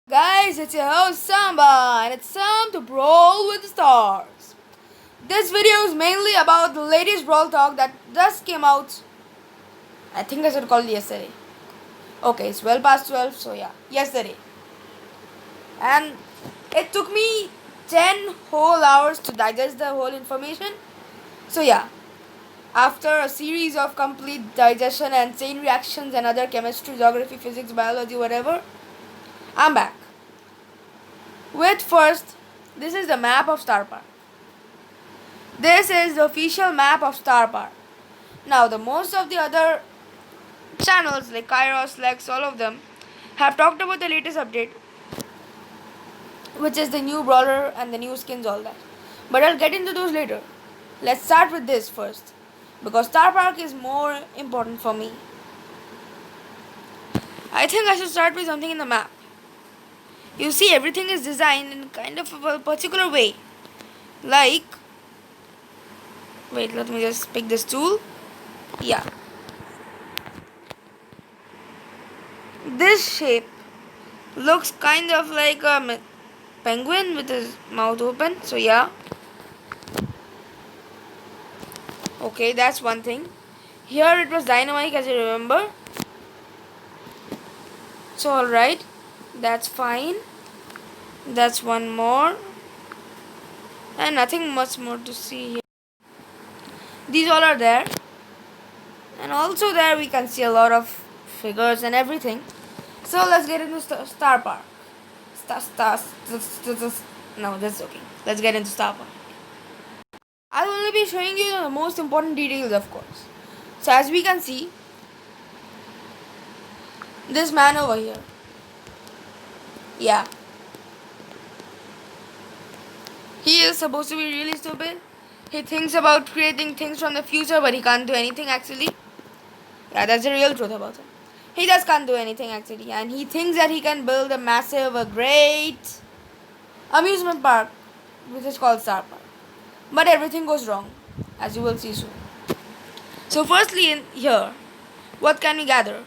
Guys, it's your host Samba, and it's time to brawl with the stars. This video is mainly about the latest brawl talk that just came out. I think I should call it yesterday. Okay, it's well past 12, so yeah, yesterday. And it took me 10 whole hours to digest the whole information. So yeah, after a series of complete digestion and chain reactions and other chemistry, geography, physics, biology, whatever, I'm back. With first, this is the map of Star Park. This is the official map of Star Park. Now, the most of the other channels like Kairos, Lex, all of them have talked about the latest update, which is the new brawler and the new skins, all that. But I'll get into those later. Let's start with this first, because Star Park is more important for me. I think I should start with something in the map. You see, everything is designed in kind of a particular way. Like, wait, let me just pick this tool. Yeah. This shape looks kind of like a penguin with his mouth open. So yeah. Okay, that's one thing. Here it was dynamite, as you remember. So alright. That's fine. That's one more. And nothing much more to see here. These all are there. And also there we can see a lot of figures and everything. So let's get into Star Park. No, that's okay. Let's get into Star Park. I'll only be showing you the most important details, of course. So as we can see, this man over here. Yeah. He is supposed to be really stupid. He thinks about creating things from the future, but he can't do anything actually. Yeah, that's the real truth about him. He just can't do anything actually. And he thinks that he can build a massive, a great amusement park, which is called Star Park. But everything goes wrong, as you will see soon. So firstly in here, what can we gather?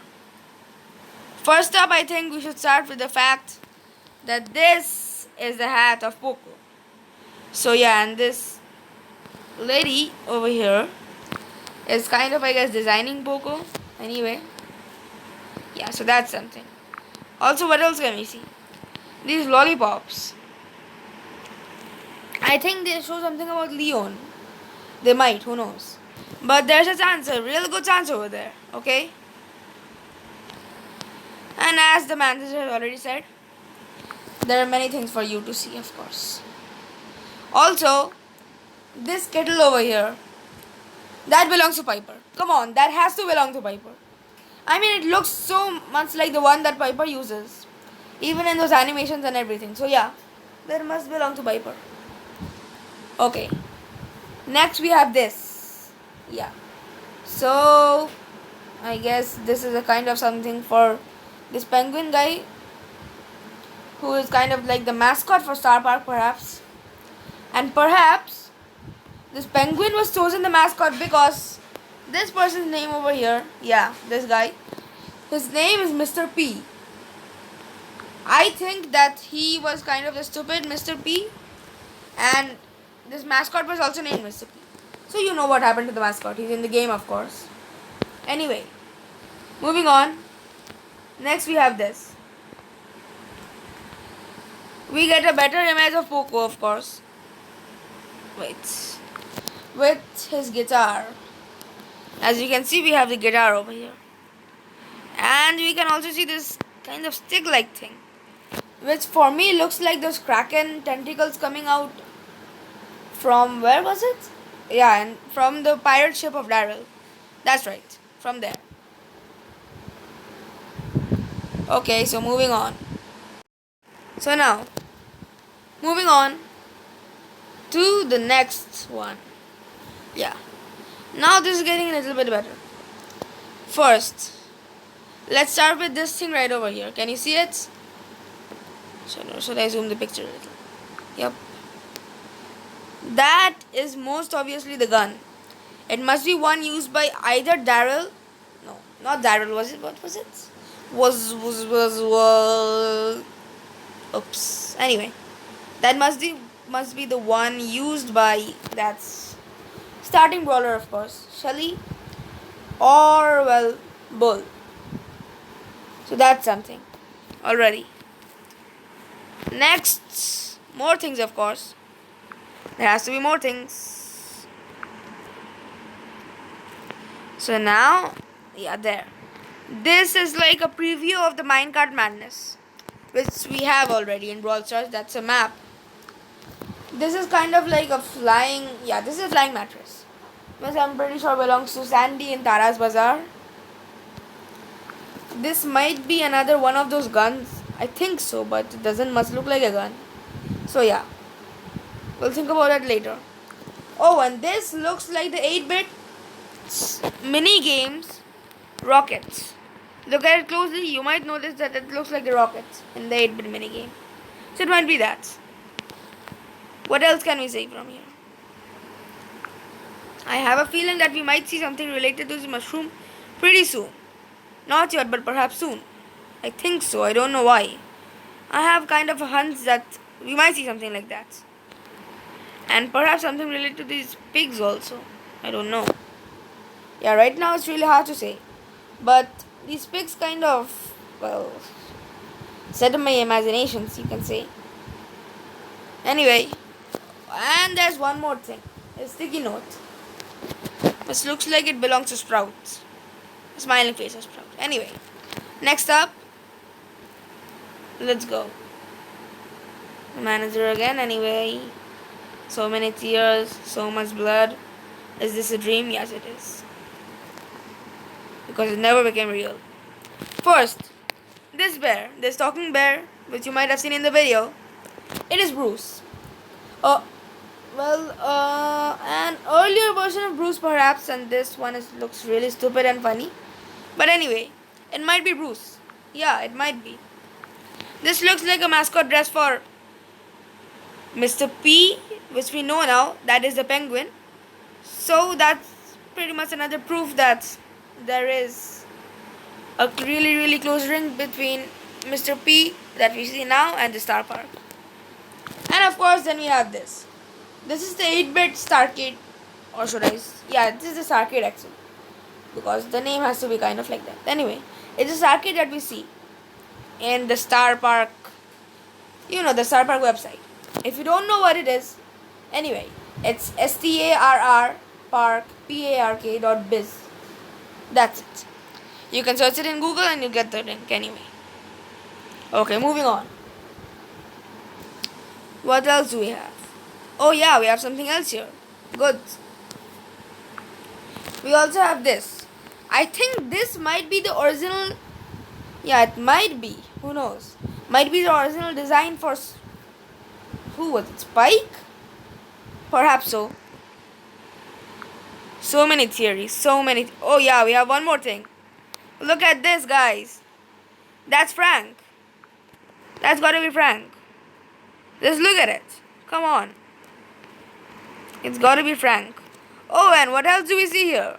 First up, I think we should start with the fact that this is the hat of Poco. So yeah, and this lady over here is kind of, I guess, designing Poco. Anyway, yeah, so that's something. Also, what else can we see? These lollipops. I think they show something about Leon. They might, who knows. But there's a chance, a real good chance over there, okay? And as the manager already said, there are many things for you to see, of course. Also, this kettle over here, that belongs to Piper. Come on, that has to belong to Piper. I mean, it looks so much like the one that Piper uses, even in those animations and everything. So yeah, that must belong to Piper. Okay. Next we have this. Yeah. So I guess this is a kind of something for this penguin guy, who is kind of like the mascot for Star Park perhaps. And perhaps this penguin was chosen the mascot because this person's name over here, yeah, this guy, his name is Mr. P. I think that he was kind of the stupid Mr. P, and this mascot was also named Mr. P. So you know what happened to the mascot. He's in the game, of course. Anyway, moving on. Next we have this. We get a better image of Poco, of course. Wait. With his guitar. As you can see, we have the guitar over here. And we can also see this kind of stick-like thing, which for me looks like those kraken tentacles coming out from, where was it? Yeah, and from the pirate ship of Daryl. That's right, from there. Okay, so moving on. So now, moving on to the next one. Yeah. Now this is getting a little bit better. First, let's start with this thing right over here. Can you see it? Should I zoom the picture a little? Yep. That is most obviously the gun. It must be one used by either Daryl. No, not Daryl. Was it? What was it? Was Oops. Anyway, that must be the one used by that's starting brawler, of course, Shelly or well, Bull. So that's something already. Next, more things, of course. There has to be more things. So now, yeah, there. This is like a preview of the Minecart Madness, which we have already in Brawl Stars. That's a map. This is kind of like a flying, yeah, this is a flying mattress. Which I'm pretty sure belongs to Sandy in Tara's Bazaar. This might be another one of those guns. I think so, but it doesn't much look like a gun. So yeah, we'll think about it later. Oh, and this looks like the 8-bit mini games rockets. Look at it closely, you might notice that it looks like the rockets in the 8-bit mini game. So it might be that. What else can we say from here? I have a feeling that we might see something related to this mushroom pretty soon. Not yet, but perhaps soon. I think so, I don't know why. I have kind of a hunch that we might see something like that. And perhaps something related to these pigs also. I don't know. Yeah, right now it's really hard to say. But these pigs kind of, well, set up my imaginations, you can say. Anyway, and there's one more thing. A sticky note. This looks like it belongs to Sprout. A smiling face of Sprout. Anyway, next up, let's go. The manager again, anyway. So many tears, so much blood. Is this a dream? Yes, it is. Because it never became real. First, this talking bear, which you might have seen in the video, it is Bruce. An earlier version of Bruce perhaps, and this one looks really stupid and funny. But anyway, it might be Bruce. Yeah, it might be. This looks like a mascot dress for Mr. P, which we know now, that is the penguin. So that's pretty much another proof that there is a really, really close link between Mr. P that we see now and the Star Park. And of course, then we have this. This is the 8-bit Starcade, or should I? Yeah, this is the Starcade actually, because the name has to be kind of like that. Anyway, it's a Starcade that we see in the Star Park. You know, the Star Park website. If you don't know what it is, anyway, it's STARR Park PARK.biz. That's it. You can search it in Google and you get the link anyway. Okay, moving on. What else do we have? Oh yeah, we have something else here. Good. We also have this. I think this might be the original. Yeah, it might be. Who knows? Might be the original design for. Who was it? Spike? Perhaps so. So many theories. So many. Oh yeah, we have one more thing. Look at this, guys. That's Frank. That's gotta be Frank. Just look at it. Come on. It's gotta be Frank. Oh, and what else do we see here?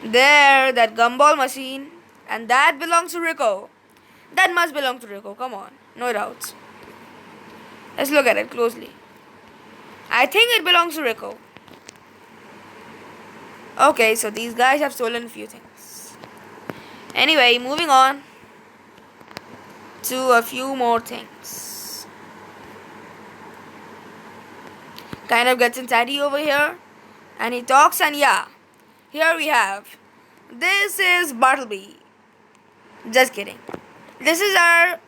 There, that gumball machine. And that belongs to Rico. That must belong to Rico. Come on. No doubt. Let's look at it closely. I think it belongs to Rico. Okay, so these guys have stolen a few things. Anyway, moving on to a few more things. Kind of gets inside over here. And he talks, and yeah. Here we have. This is Bartleby. Just kidding. This is our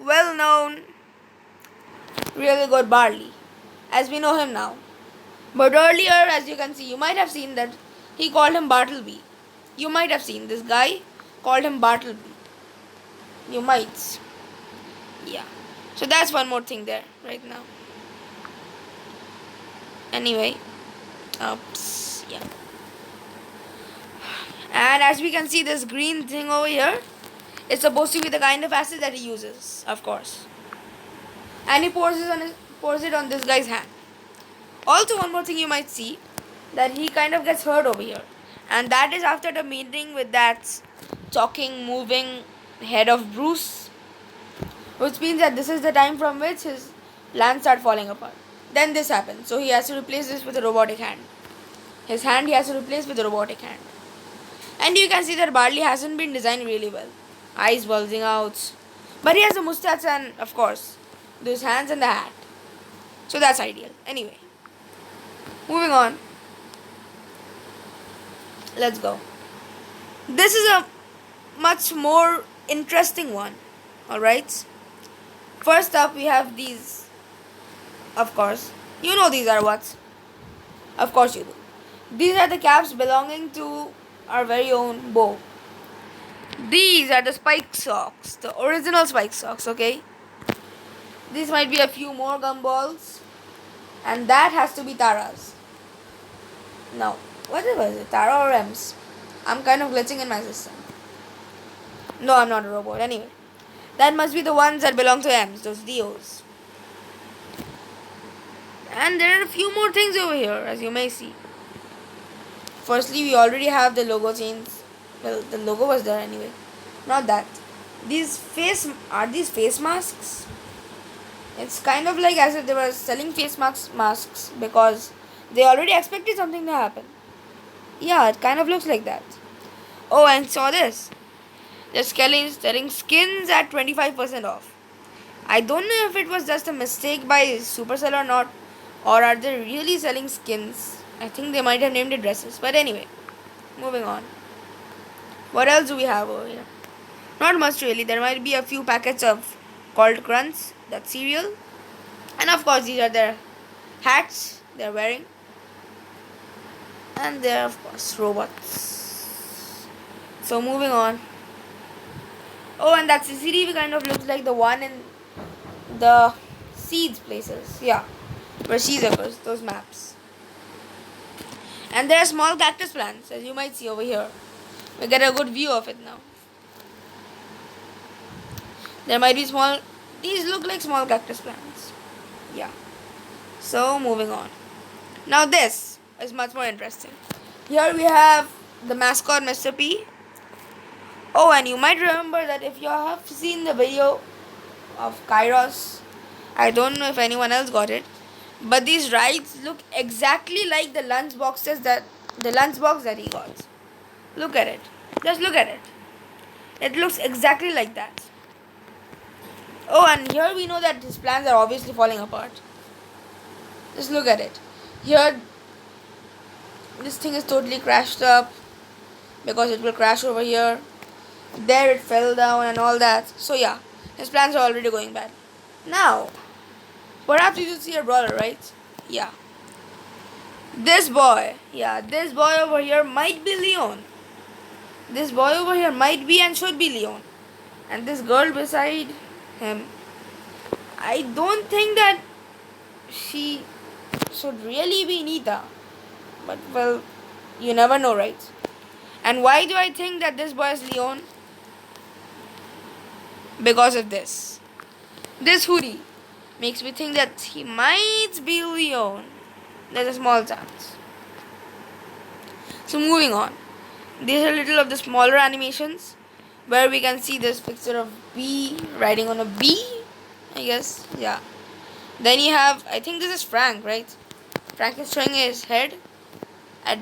well-known, really good Barley, as we know him now. But earlier, as you can see, you might have seen that he called him Bartleby. You might have seen this guy called him Bartleby. You might. Yeah. So that's one more thing there right now. Anyway. Oops. Yeah. And as we can see, this green thing over here is supposed to be the kind of acid that he uses, of course. And he pours it on this guy's hand. Also, one more thing you might see, that he kind of gets hurt over here. And that is after the meeting with that talking, moving head of Bruce. which means that this is the time from which his plans start falling apart. Then this happens, so he has to replace this with a robotic hand. His hand he has to replace with a robotic hand. And you can see that Barley hasn't been designed really well. Eyes bulging out. But he has a mustache and, of course, those hands and the hat. So that's ideal. Anyway, moving on. Let's go. This is a much more interesting one. Alright? First up, we have these. Of course. You know these are what? Of course you do. These are the caps belonging to our very own Bo. These are the spike socks. The original spike socks, okay? These might be a few more gumballs. And that has to be Tara's. Now, what was it? Tara or Ems? I'm kind of glitching in my system. No, I'm not a robot. Anyway, that must be the ones that belong to Ems, those Dios. And there are a few more things over here, as you may see. Firstly, we already have the logo chains. Well, the logo was there anyway. Not that. These face masks? It's kind of like as if they were selling face masks because they already expected something to happen. Yeah, it kind of looks like that. Oh, and saw this. They're selling skins at 25% off. I don't know if it was just a mistake by Supercell or not, or are they really selling skins? I think they might have named it dresses. But anyway, moving on. What else do we have over here? Not much really. There might be a few packets of called Crunch, that cereal. And of course, these are their hats they're wearing. And they're, of course, robots. So, moving on. Oh, and that CCTV kind of looks like the one in the seeds places. Yeah, where seeds occurs, those maps. And there are small cactus plants, as you might see over here. We get a good view of it now. There might be small. These look like small cactus plants. Yeah. So, moving on. Now, this is much more interesting. Here we have the mascot, Mr. P. Oh, and you might remember that if you have seen the video of Kairos, I don't know if anyone else got it, but these rides look exactly like the lunchbox that he got. Look at it. Just look at it. It looks exactly like that. Oh, and here we know that his plans are obviously falling apart. Just look at it. Here, this thing is totally crashed up because it will crash over here. There it fell down and all that. So yeah, his plans are already going bad. Now, perhaps you should see a brawler, right? Yeah. This boy over here might be Leon. This boy over here might be and should be Leon. And this girl beside him, I don't think that she should really be Nita. But well, you never know, right? And why do I think that this boy is Leon? Because of this. This hoodie makes me think that he might be Leon. There's a small chance. So moving on. These are little of the smaller animations where we can see this picture of bee riding on a bee, I guess. Yeah. Then you have, I think this is Frank, right? Frank is showing his head at,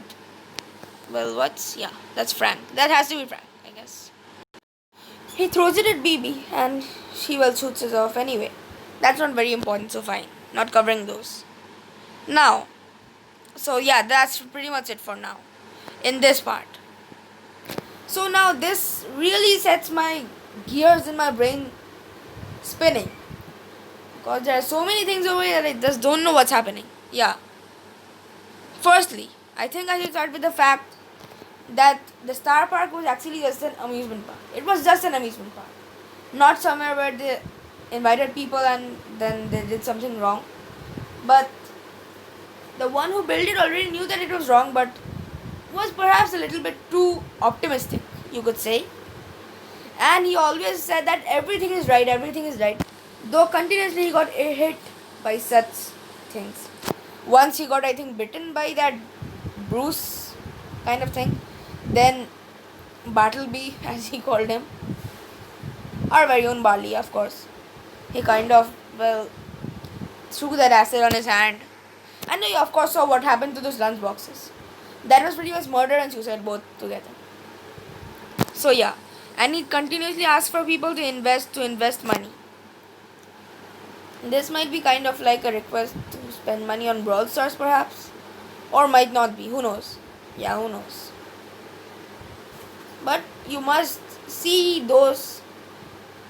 well, what's, yeah, that's Frank. That has to be Frank, I guess. He throws it at BB and she well shoots it off anyway. That's not very important, so fine. Not covering those. Now, so yeah, that's pretty much it for now. In this part. So now this really sets my gears in my brain spinning. Because there are so many things over here that I just don't know what's happening. Yeah. Firstly, I think I should start with the fact that the Star Park was actually just an amusement park. It was just an amusement park. Not somewhere where they invited people and then they did something wrong. But the one who built it already knew that it was wrong, but was perhaps a little bit too optimistic, you could say. And he always said that everything is right, though continuously he got hit by such things. Once he got, I think, bitten by that Bruce kind of thing. Then Bartleby, as he called him, our very own Barley, of course. He kind of, well, threw that acid on his hand. And you, of course, saw what happened to those lunch boxes. That was pretty much murder and suicide both together. So yeah, and he continuously asks for people to invest money. This might be kind of like a request to spend money on Brawl Stars, perhaps, or might not be. Who knows? Yeah, who knows? But you must see those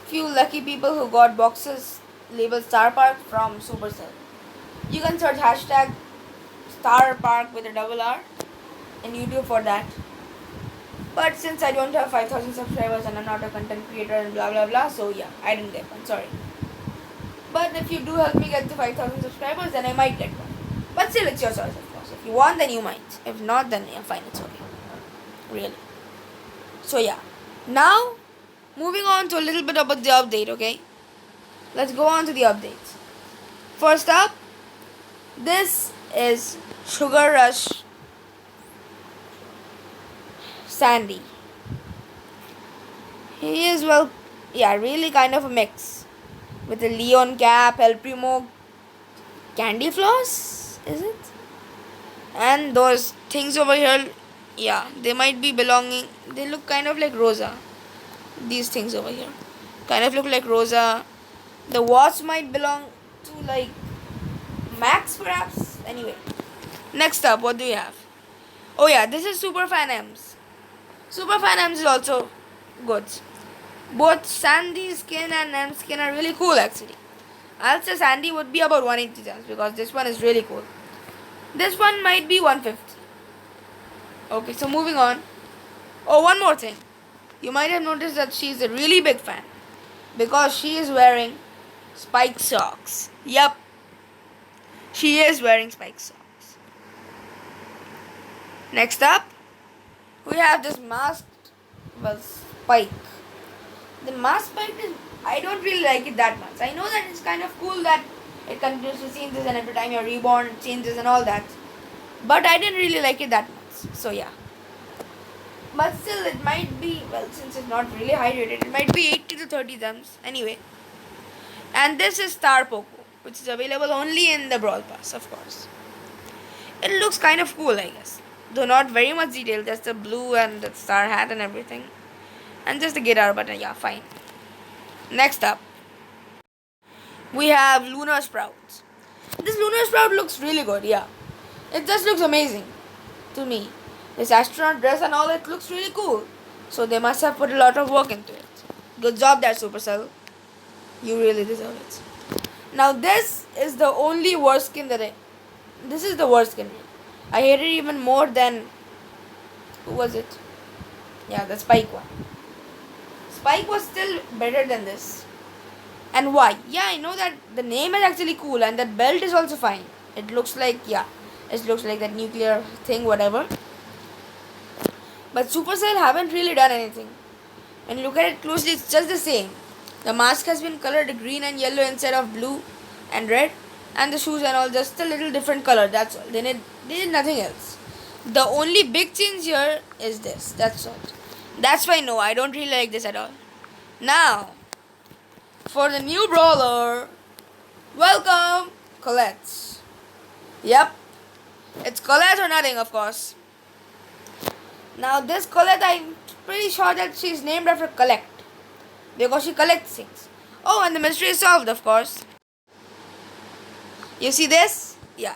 few lucky people who got boxes labeled Star Park from Supercell. You can search hashtag Star Park with a double R in YouTube for that. But since I don't have 5,000 subscribers and I'm not a content creator and blah blah blah, so yeah, I didn't get one. Sorry. But if you do help me get to 5,000 subscribers, then I might get one. But still, it's your choice, of course. If you want, then you might. If not, then yeah, fine, it's okay. Really. So yeah. Now, moving on to a little bit about the update, okay? Let's go on to the updates. First up, this is Sugar Rush Sandy. He is, well, yeah, really kind of a mix. With a Leon cap, El Primo candy floss, is it? And those things over here, yeah, they might be belonging, they look kind of like Rosa. These things over here kind of look like Rosa. The watch might belong to like Max, perhaps. Anyway, next up, what do you have? Oh yeah, this is Superfan M's. Superfan M's is also good. Both Sandy's skin and M's skin are really cool actually. I'll say Sandy would be about 180 gems because this one is really cool. This one might be 150. Okay, so moving on. Oh, one more thing. You might have noticed that she's a really big fan because she is wearing spike socks. Yup, she is wearing spike socks. Next up, we have this masked, well, spike. The mask spike is, I don't really like it that much. I know that it's kind of cool that it continuously changes and every time you're reborn it changes and all that. But I didn't really like it that much. So yeah. But still it might be, well, since it's not really high rated, it might be 80 to 30 gems. Anyway. And this is Star Poco, which is available only in the Brawl Pass, of course. It looks kind of cool, I guess. Though not very much detail, just the blue and the star hat and everything. And just the get out button, yeah, fine. Next up, we have Lunar Sprout. This Lunar Sprout looks really good, yeah. It just looks amazing to me. This astronaut dress and all, it looks really cool. So they must have put a lot of work into it. Good job there, Supercell. You really deserve it. Now this is the only worst skin that this is the worst skin. I hate it even more than, who was it? Yeah, the Spike one. Spike was still better than this. And why? Yeah, I know that the name is actually cool and that belt is also fine. It looks like, yeah, it looks like that nuclear thing, whatever. But Supercell haven't really done anything. When you look at it closely, it's just the same. The mask has been colored green and yellow instead of blue and red. And the shoes and all just a little different color, that's all. They did nothing else. The only big change here is this, that's all. That's why no, I don't really like this at all. Now, for the new brawler, welcome Colette. Yep, it's Colette or nothing, of course. Now this Colette, I'm pretty sure that she's named after collect, because she collects things. Oh, and the mystery is solved, of course. You see this? Yeah.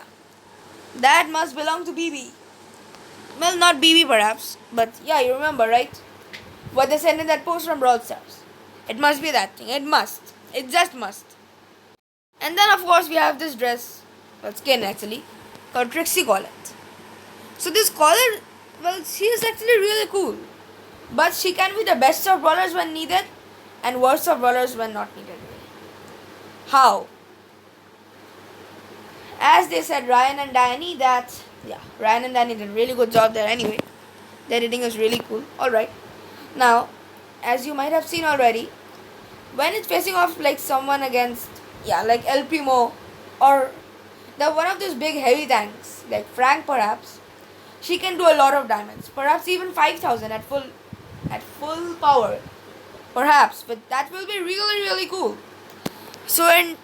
That must belong to BB. Well, not BB perhaps, but yeah, you remember, right? What they said in that post from Brawl Stars. It must be that thing. It must. It just must. And then, of course, we have this dress, well, skin actually, called Trixie Colette. So this collar, well, she is actually really cool. But she can be the best of brawlers when needed and worst of brawlers when not needed. How? As they said, Ryan and Danny, that, yeah, Ryan and Danny did a really good job there anyway. The editing is really cool. Alright. Now, as you might have seen already, when it's facing off like someone against, yeah, like El Primo or the one of those big heavy tanks, like Frank perhaps, she can do a lot of damage. Perhaps even 5,000 at full power. Perhaps, but that will be really, really cool. So in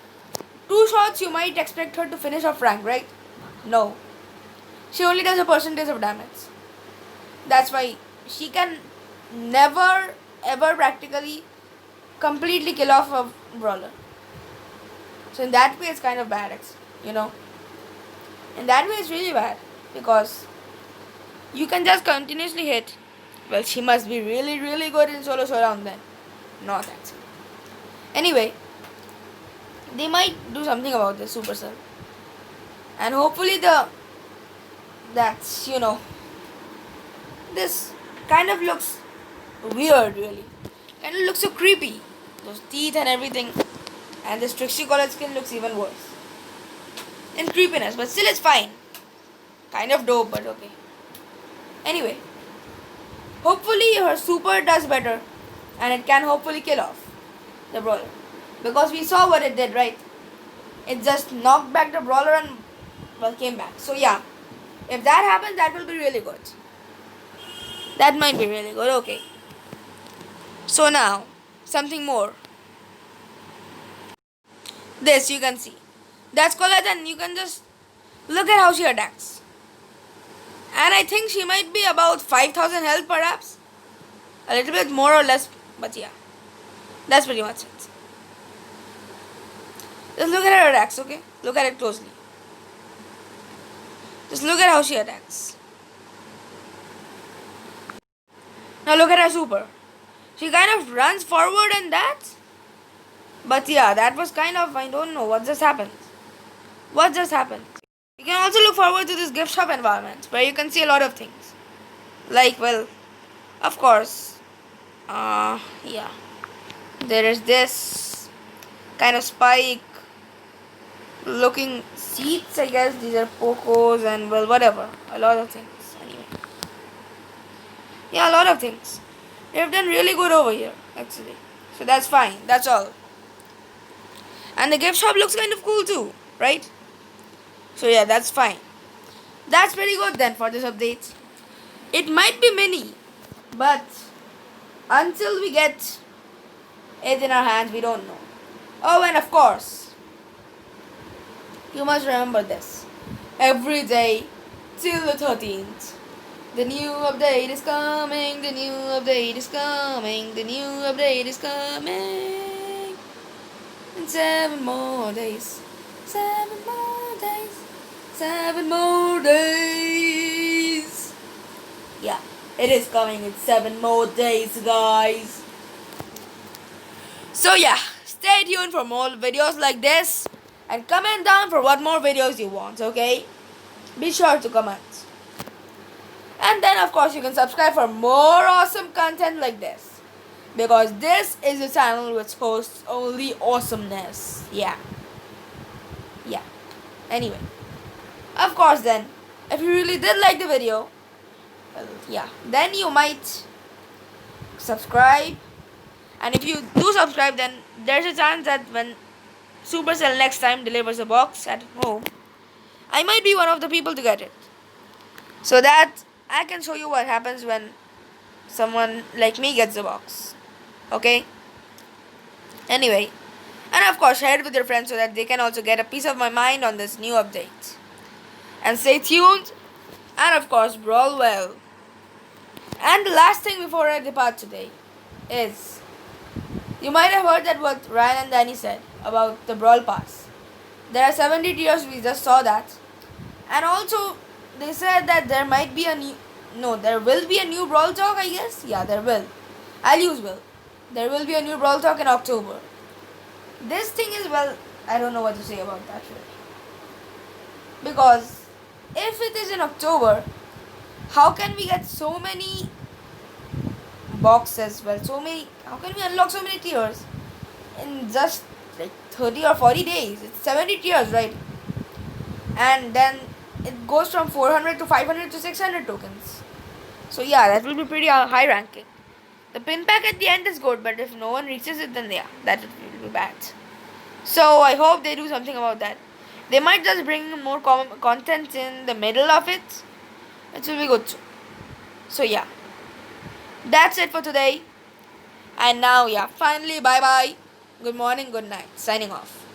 2 shots you might expect her to finish off rank, right? No. She only does a percentage of damage. That's why she can never ever practically completely kill off a brawler. So in that way it's kind of bad, you know. In that way it's really bad because you can just continuously hit. Well, she must be really really good in solo showdown then. No thanks. Anyway, they might do something about this Supercell. And hopefully that's this kind of looks weird really. Kind of looks so creepy. Those teeth and everything. And this Trixie College skin looks even worse. In creepiness, but still it's fine. Kind of dope, but okay. Anyway, hopefully her super does better. And it can hopefully kill off the brawler. Because we saw what it did, right? It just knocked back the brawler and well came back. So yeah, if that happens, that will be really good. That might be really good, okay. So now, something more. This you can see. That's College and you can just look at how she attacks. And I think she might be about 5,000 health perhaps. A little bit more or less, but yeah. That's pretty much it. Just look at her attacks, okay? Look at it closely. Just look at how she attacks. Now look at her super. She kind of runs forward and that. But yeah, that was kind of, I don't know what just happened. What just happened? You can also look forward to this gift shop environment where you can see a lot of things. Like, well, of course, yeah. There is this kind of spike looking seats, I guess. These are Pocos and well, whatever. A lot of things. Anyway. Yeah, a lot of things. They have done really good over here, actually. So that's fine. That's all. And the gift shop looks kind of cool too, right? So yeah, that's fine. That's pretty good then for this update. It might be mini, but until we get it in our hands, we don't know. Oh, and of course, you must remember this. Every day till the 13th. The new update is coming, the new update is coming, the new update is coming. In 7 more days. 7 more days. 7 more days. Yeah, it is coming in 7 more days, guys. So yeah, stay tuned for more videos like this. And comment down for what more videos you want, okay? Be sure to comment. And then of course you can subscribe for more awesome content like this. Because this is a channel which hosts only awesomeness. Yeah. Yeah. Anyway. Of course then, if you really did like the video, well, yeah, then you might subscribe. And if you do subscribe, then there's a chance that when Supercell next time delivers a box at home, I might be one of the people to get it. So that I can show you what happens when someone like me gets the box. Okay? Anyway, and of course share it with your friends so that they can also get a piece of my mind on this new update. And stay tuned, and of course brawl well. And the last thing before I depart today is, you might have heard that what Ryan and Danny said about the Brawl Pass. There are 70 tiers, we just saw that. And also, they said that there might be there will be a new Brawl Talk, I guess. Yeah, there will. I'll use will. There will be a new Brawl Talk in October. This thing is, well, I don't know what to say about that really. Because, if it is in October, how can we get so many boxes? Well, how can we unlock so many tiers in just like 30 or 40 days? It's 70 tiers, right? And then it goes from 400 to 500 to 600 tokens. So yeah, that will be pretty high ranking. The pin pack at the end is good, but if no one reaches it, then yeah, that will be bad. So I hope they do something about that. They might just bring more content in the middle of it. It will be good too. So yeah, that's it for today. And now yeah, finally bye bye. good morning, good night. Signing off.